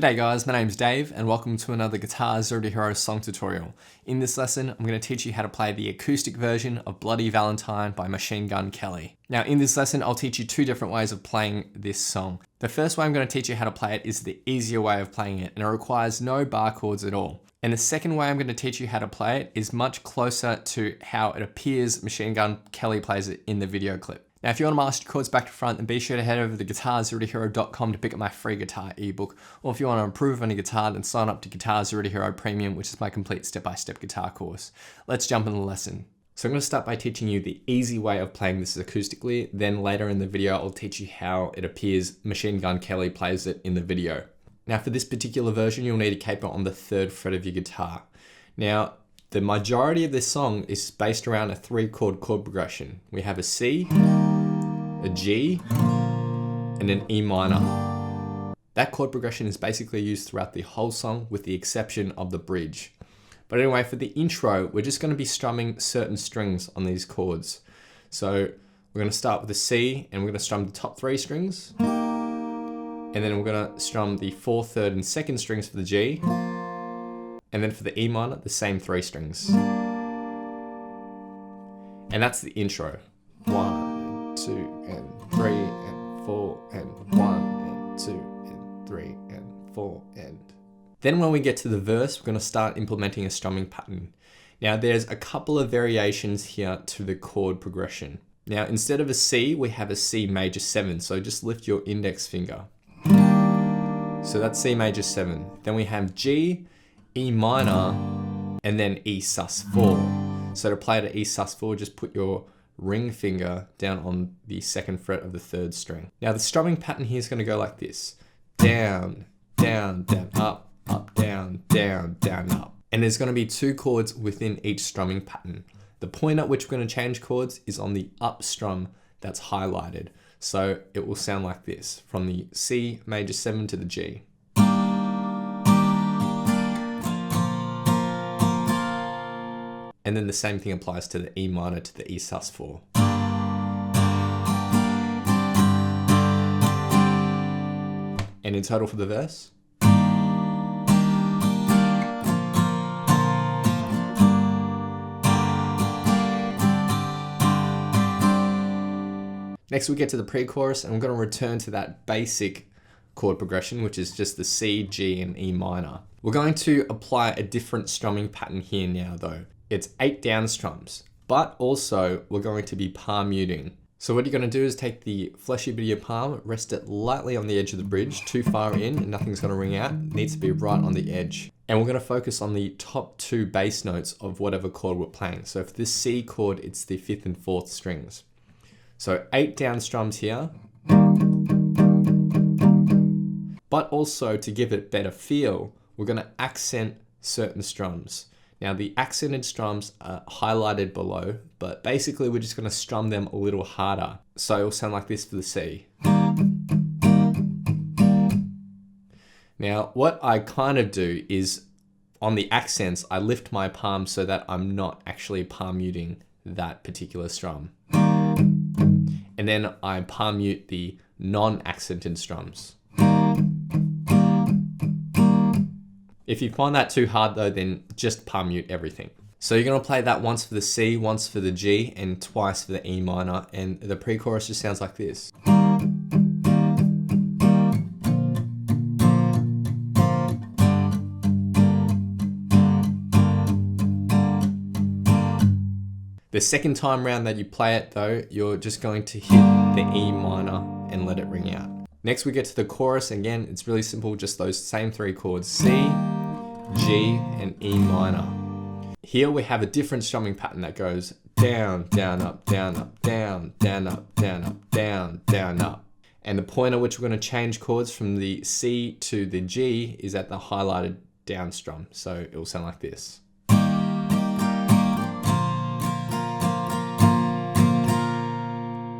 G'day guys, my name's Dave and welcome to another Guitar Zero to Hero song tutorial. In this lesson, I'm going to teach you how to play the acoustic version of Bloody Valentine by Machine Gun Kelly. Now in this lesson, I'll teach you two different ways of playing this song. The first way I'm going to teach you how to play it is the easier way of playing it, and it requires no bar chords at all. And the second way I'm going to teach you how to play it is much closer to how it appears Machine Gun Kelly plays it in the video clip. Now, if you want to master chords back to front, then be sure to head over to guitarzerotohero.com to pick up my free guitar ebook. Or if you want to improve on your guitar, then sign up to Guitar Zero to Hero Premium, which is my complete step-by-step guitar course. Let's jump into the lesson. So I'm going to start by teaching you the easy way of playing this acoustically. Then later in the video, I'll teach you how it appears Machine Gun Kelly plays it in the video. Now for this particular version, you'll need a capo on the 3rd fret of your guitar. Now, the majority of this song is based around a 3-chord chord progression. We have a C, a G, and an E minor. That chord progression is basically used throughout the whole song with the exception of the bridge. But anyway, for the intro, we're just going to be strumming certain strings on these chords. So we're going to start with the C and we're going to strum the top 3 strings. And then we're going to strum the 4th, 3rd, and 2nd strings for the G. And then for the E minor, the same 3 strings. And that's the intro. 1, 2, and 3, and 4, and 1, and 2, and 3, and 4, and... Then when we get to the verse, we're going to start implementing a strumming pattern. Now there's a couple of variations here to the chord progression. Now instead of a C, we have a C major 7, so just lift your index finger. So that's C major 7. Then we have G, E minor, and then E sus4. So to play it at E sus4, just put your ring finger down on the 2nd fret of the 3rd string. Now the strumming pattern here is going to go like this. Down, down, down, up, up, down, down, down, up. And there's going to be 2 chords within each strumming pattern. The point at which we're going to change chords is on the up strum that's highlighted. So it will sound like this, from the C major 7 to the G. And then the same thing applies to the E minor to the E sus4. And in total for the verse. Next we get to the pre-chorus, and we're going to return to that basic chord progression, which is just the C, G, and E minor. We're going to apply a different strumming pattern here now though. It's 8 down strums, but also we're going to be palm muting. So what you're going to do is take the fleshy bit of your palm, rest it lightly on the edge of the bridge, too far in and nothing's going to ring out. It needs to be right on the edge. And we're going to focus on the top 2 bass notes of whatever chord we're playing. So for this C chord, it's the 5th and 4th strings. So 8 down strums here, but also to give it better feel, we're going to accent certain strums. Now the accented strums are highlighted below, but basically we're just going to strum them a little harder. So it'll sound like this for the C. Now what I kind of do is on the accents, I lift my palm so that I'm not actually palm muting that particular strum. And then I palm mute the non-accented strums. If you find that too hard though, then just palm mute everything. So you're going to play that once for the C, once for the G, and twice for the E minor, and the pre-chorus just sounds like this. The second time round that you play it though, you're just going to hit the E minor and let it ring out. Next we get to the chorus. Again, it's really simple, just those same 3 chords, C, G, and E minor. Here we have a different strumming pattern that goes down, down, up, down, up, down, down, up, down, up, down, down, up. And the point at which we're going to change chords from the C to the G is at the highlighted down strum. So it will sound like this.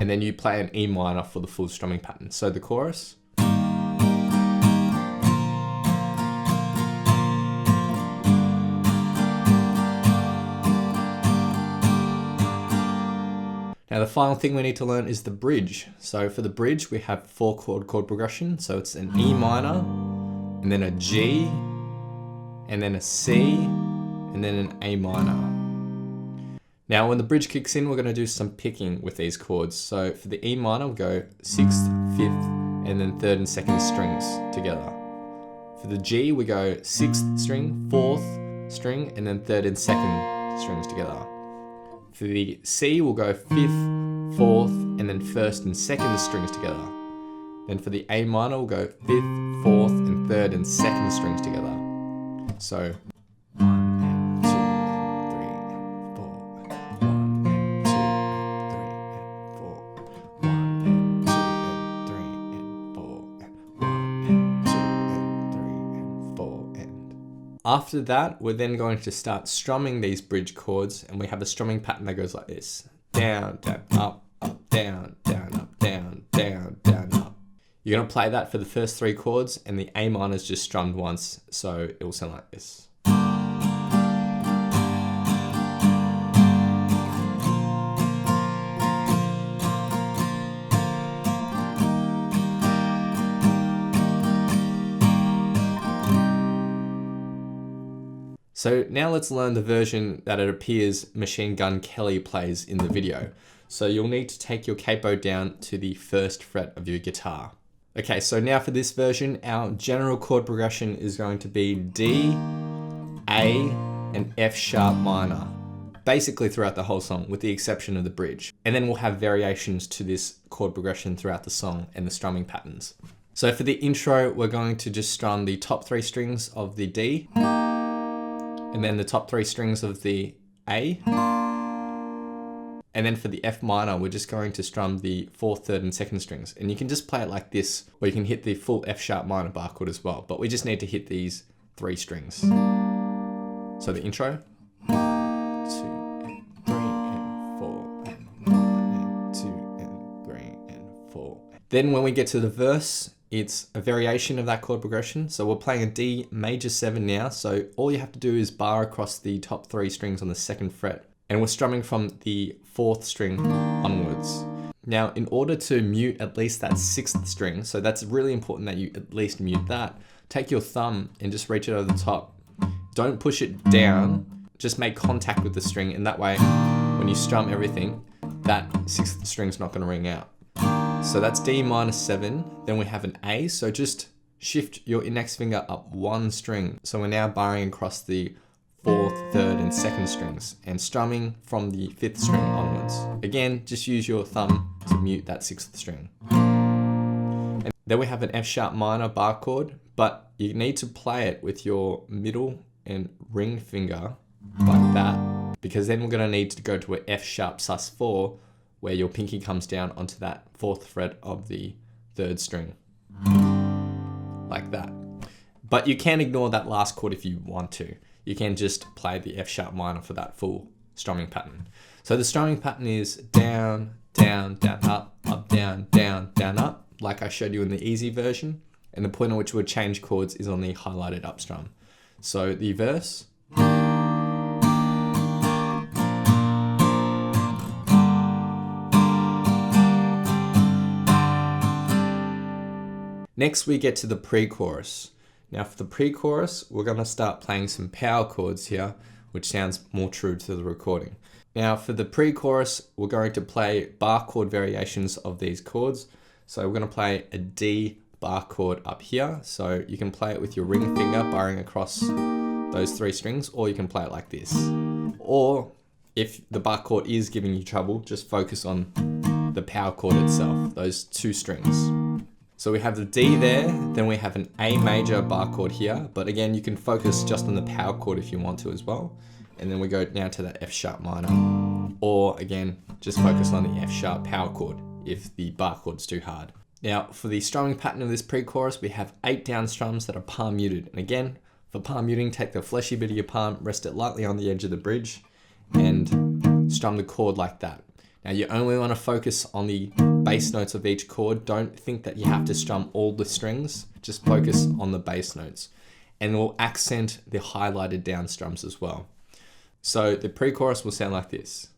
And then you play an E minor for the full strumming pattern. So the chorus. Now the final thing we need to learn is the bridge. So for the bridge, we have 4-chord chord progression. So it's an E minor, and then a G, and then a C, and then an A minor. Now when the bridge kicks in, we're going to do some picking with these chords. So for the E minor, we'll go 6th, 5th, and then 3rd and 2nd strings together. For the G, we go 6th string, 4th string, and then 3rd and 2nd strings together. For the C, we'll go 5th, 4th, and then 1st and 2nd strings together. Then for the A minor, we'll go 5th, 4th, and 3rd and 2nd strings together. So 1 and 2 and 3 and 4. 1 and 2 and 3 and 4. 1 and 2 and 3 and 4. 1 and 2 and 3 and 4 and. After that, we're then going to start strumming these bridge chords, and we have a strumming pattern that goes like this: down, down, up, up, down, down, up, down, down, down, up. You're going to play that for the first 3 chords, and the A minor is just strummed once, so it will sound like this. So now let's learn the version that it appears Machine Gun Kelly plays in the video. So you'll need to take your capo down to the 1st fret of your guitar. Okay, so now for this version, our general chord progression is going to be D, A, and F sharp minor, basically throughout the whole song, with the exception of the bridge. And then we'll have variations to this chord progression throughout the song and the strumming patterns. So for the intro, we're going to just strum the top 3 strings of the D, and then the top 3 strings of the A. And then for the F minor, we're just going to strum the 4th, 3rd, and 2nd strings. And you can just play it like this, or you can hit the full F sharp minor bar chord as well. But we just need to hit these 3 strings. So the intro. 1, 2, and 3, and 4. And 1, and 2, and 3, and 4. Then when we get to the verse, it's a variation of that chord progression. So we're playing a D major 7 now. So all you have to do is bar across the top 3 strings on the 2nd fret. And we're strumming from the 4th string onwards. Now, in order to mute at least that 6th string, so that's really important that you at least mute that, take your thumb and just reach it over the top. Don't push it down, just make contact with the string, and that way, when you strum everything, that 6th string's not gonna ring out. So that's D minor 7, then we have an A, so just shift your index finger up 1 string. So we're now barring across the 4th, 3rd, and 2nd strings, and strumming from the 5th string onwards. Again, just use your thumb to mute that 6th string. And then we have an F sharp minor bar chord, but you need to play it with your middle and ring finger like that, because then we're going to need to go to an F sharp sus4, where your pinky comes down onto that 4th fret of the 3rd string, like that. But you can ignore that last chord if you want to. You can just play the F sharp minor for that full strumming pattern. So the strumming pattern is down, down, down, up, up, down, down, down, up, like I showed you in the easy version. And the point at which we'll change chords is on the highlighted up strum. So the verse. Next we get to the pre-chorus. Now for the pre-chorus, we're going to start playing some power chords here, which sounds more true to the recording. Now for the pre-chorus, we're going to play bar chord variations of these chords. So we're going to play a D bar chord up here. So you can play it with your ring finger barring across those 3 strings, or you can play it like this. Or if the bar chord is giving you trouble, just focus on the power chord itself, those 2 strings. So we have the D there, then we have an A major bar chord here, but again, you can focus just on the power chord if you want to as well. And then we go now to the F sharp minor, or again, just focus on the F sharp power chord if the bar chord's too hard. Now for the strumming pattern of this pre-chorus, we have 8 down strums that are palm muted. And again, for palm muting, take the fleshy bit of your palm, rest it lightly on the edge of the bridge, and strum the chord like that. Now you only want to focus on the bass notes of each chord. Don't think that you have to strum all the strings, just focus on the bass notes. And we'll accent the highlighted down strums as well. So the pre-chorus will sound like this.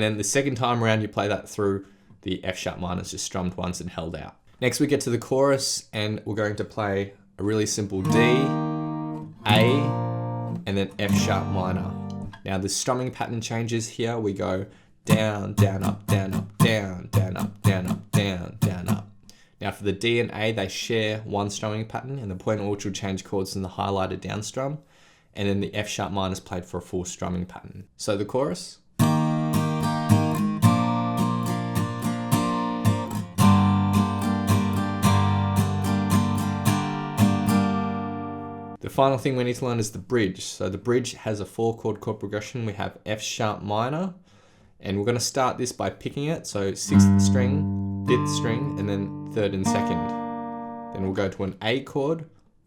And then the second time around, you play that through the F sharp minor, just strummed once and held out. Next we get to the chorus, and we're going to play a really simple D, A, and then F sharp minor. Now the strumming pattern changes here. We go down, down, up, down, up, down, down, up, down, up, down, down, up. Now for the D and A, they share one strumming pattern, and the point at which will change chords in the highlighted down strum, and then the F sharp minor is played for a full strumming pattern. So the chorus. The final thing we need to learn is the bridge. So the bridge has a 4-chord chord progression. We have F sharp minor, and we're going to start this by picking it. So 6th string, 5th string, and then 3rd and 2nd. Then we'll go to an A chord,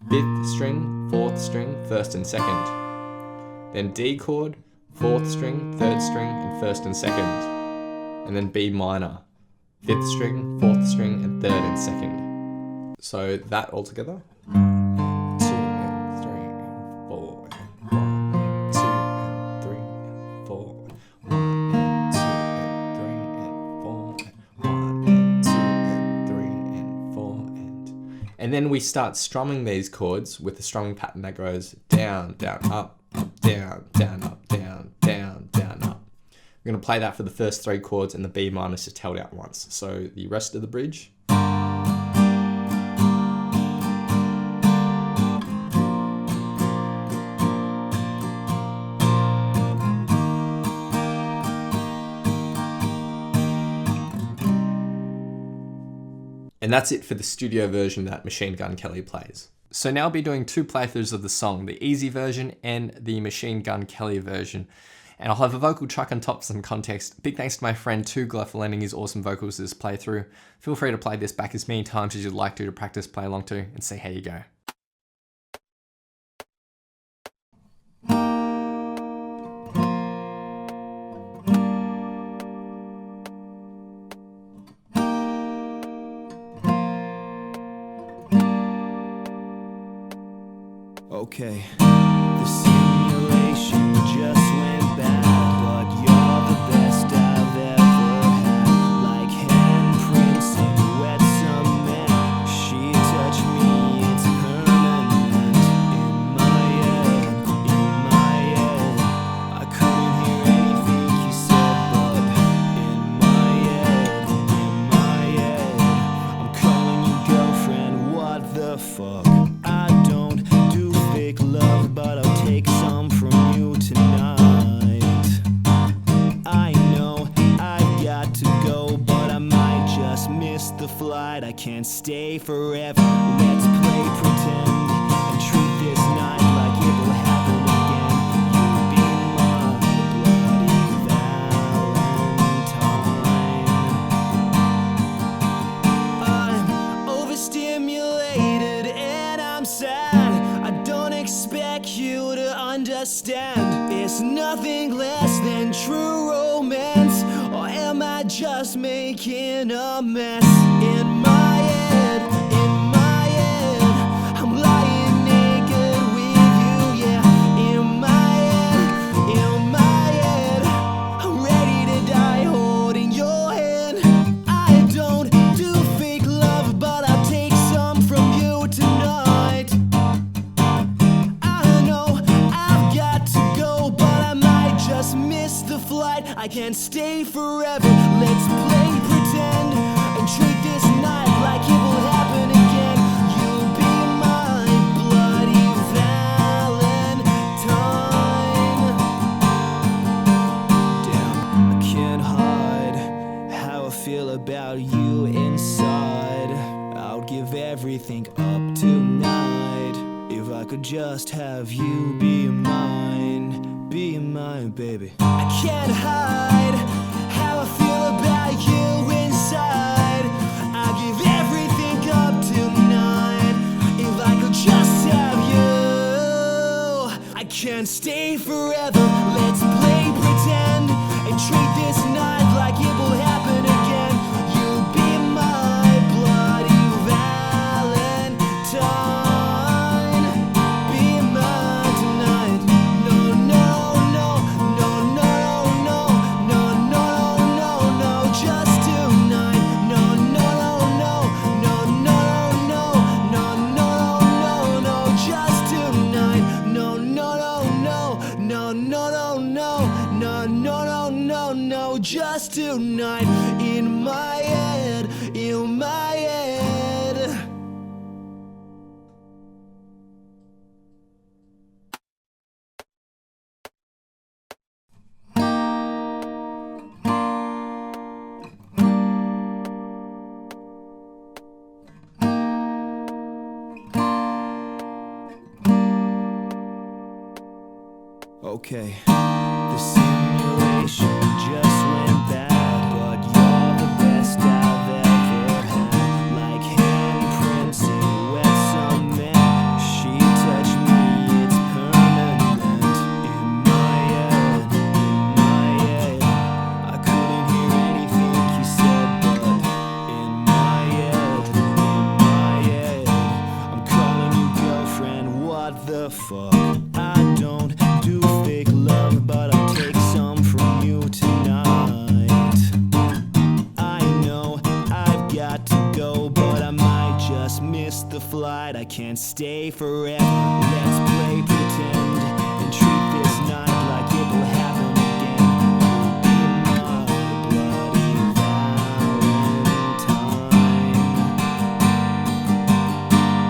5th string, 4th string, 1st and 2nd. Then D chord, 4th string, 3rd string, and 1st and 2nd. And then B minor, 5th string, 4th string, and 3rd and 2nd. So that all together. And then we start strumming these chords with the strumming pattern that goes down, down, up, up, down, down, up, down, down, down, up. We're going to play that for the first 3 chords, and the B minor is just held out once. So the rest of the bridge. And that's it for the studio version that Machine Gun Kelly plays. So now I'll be doing 2 playthroughs of the song, the easy version and the Machine Gun Kelly version. And I'll have a vocal track on top for some context. Big thanks to my friend Tugler for lending his awesome vocals to this playthrough. Feel free to play this back as many times as you'd like to practice play along to and see how you go. Okay, the simulation just went bad, but you're the best I've ever had. Like handprints in wet cement, she touched me, it's permanent. In my head, I couldn't hear anything you said, but in my head, I'm calling you girlfriend, what the fuck? I don't do fake love, but I'll take some from you tonight. I know I got to go, but I might just miss the flight. I can't stay forever. Let's play pretend and treat this night like it will happen again. You'll be my bloody Valentine. I'm overstimulated and I'm sad. I don't expect you to understand. It's nothing less than true romance. Or am I just making a mess? In my head, I'm lying naked with you, yeah. In my head, I'm ready to die holding your hand. I don't do fake love, but I'll take some from you tonight. I know I've got to go, but I might just miss the flight. I can't stay forever. Let's play pretend and treat this night like it will happen again. You'll be my bloody Valentine. Damn, I can't hide how I feel about you inside. I'll give everything up tonight if I could just have you be mine, baby. I can't hide how I feel about you inside. I'll give everything up tonight if I could just have you. I can't stay forever. Let's play pretend and treat this night like it will happen again. You'll be my bloody Valentine. Be mine tonight. No, no, no, no, no, no, no, no, Okay, the simulation just went bad, but you're the best I've ever had. Like handprints in wet cement, she touched me, it's permanent. In my head, I couldn't hear anything you said, but in my head, I'm calling you girlfriend, what the fuck? I don't do fake love, but I'll take some from you tonight. I know I've got to go, but I might just miss the flight. I can't stay forever. Let's play pretend and treat this night like it will happen again. You'll be my bloody Valentine.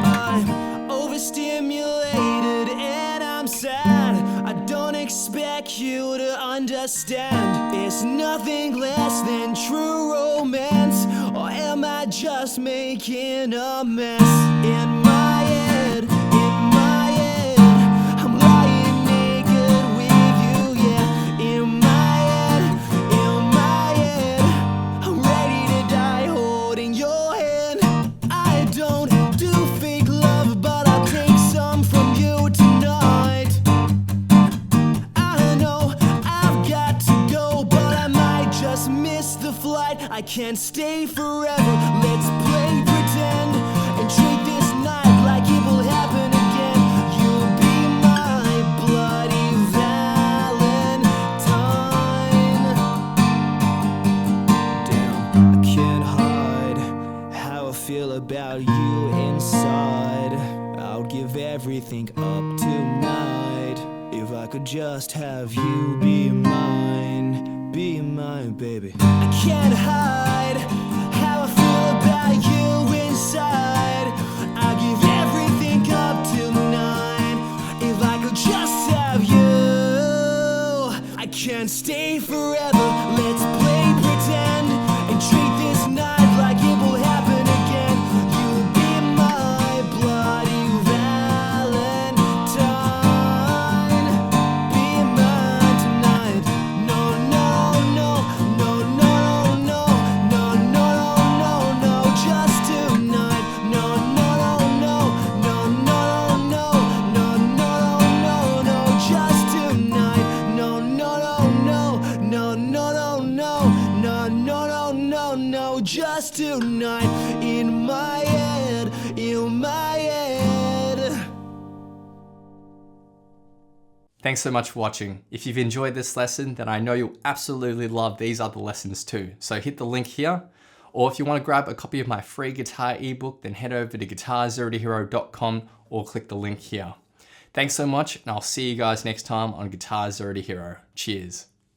I'm overstimulated and I'm sad. I don't expect you to understand. It's nothing less than true romance. Or am I just making a mess? In my head, I'm lying naked with you, yeah. In my head, I'm ready to die holding your hand. I don't do fake love, but I'll take some from you tonight. I know I've got to go, but I might just miss the flight. I can't stay forever. Let's play pretend and treat this night like it will happen again. You'll be my bloody Valentine. Damn, I can't hide how I feel about you inside. I would give everything up tonight if I could just have you be mine, baby. I can't hide how I feel about you inside. I'd give everything up tonight if I could just have you. I can't stay forever. Let's play pretend and treat this night like it will happen again. You'll be my bloody Valentine. Be mine tonight. No, just tonight. Just tonight. Just tonight. In my head. Thanks so much for watching. If you've enjoyed this lesson, then I know you'll absolutely love these other lessons too. So hit the link here. Or if you want to grab a copy of my free guitar ebook, then head over to guitarzerotohero.com or click the link here. Thanks so much, and I'll see you guys next time on Guitar Zero to Hero. Cheers.